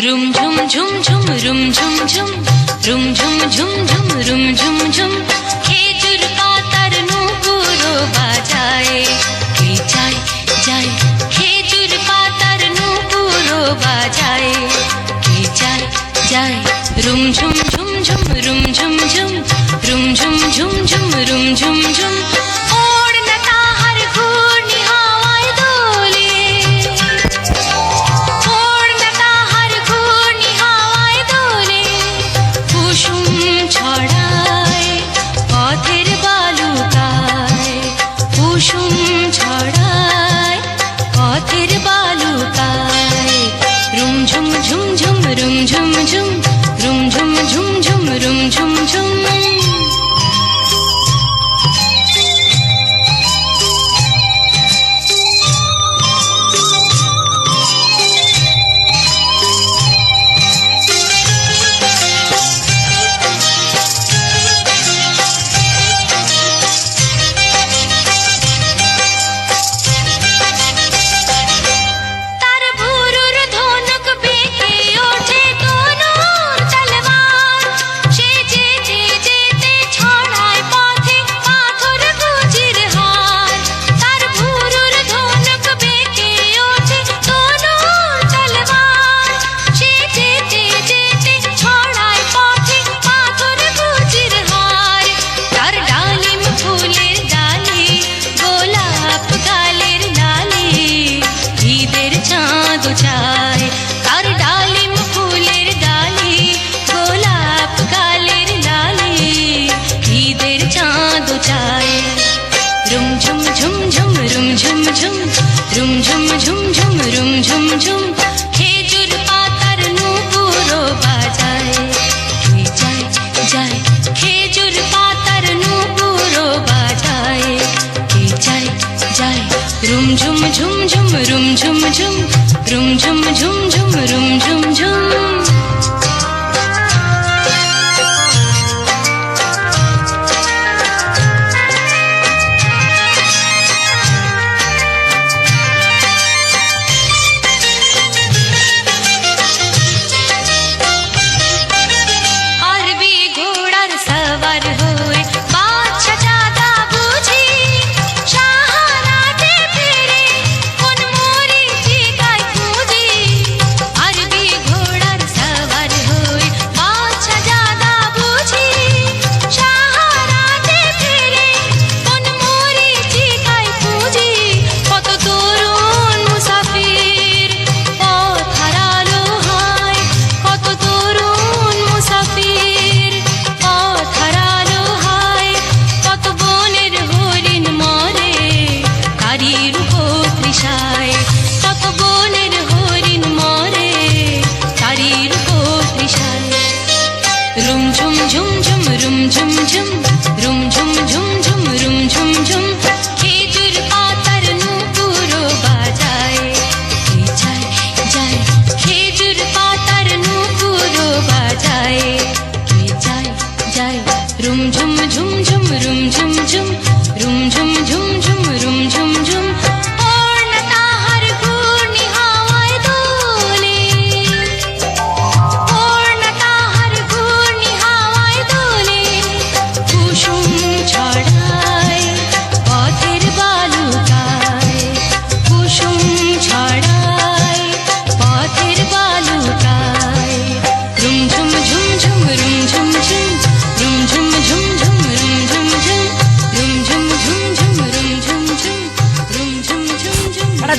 Room ঝুম ঝুম ঝুম room ঝুম ঝুম room ঝুম ঝুম ঝুম room ঝুম ঝুম খেজুর পাতার নূপুরও বাজায় কে যায় যায় খেজুর পাতার নূপুরও বাজায় কে যায় যায় রুম ঝুম ঝুম ঝুম রুম ঝুম ঝুম রুম ঝুম ঝুম ঝুম রুম ঝুম ঝুম খেজুর পাতার নূপুরও বাজায় কে যায় যায় খেজুর পাতার নূপুরও বাজায় কে যায় যায় রুম ঝুম ঝুম ঝুম রুম ঝুম ঝুম রুম ঝুম ঝুম ঝুম রুম ঝুম ঝুম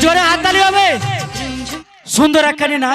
জোরে হাততালি হবে সুন্দর একখানি নাচ।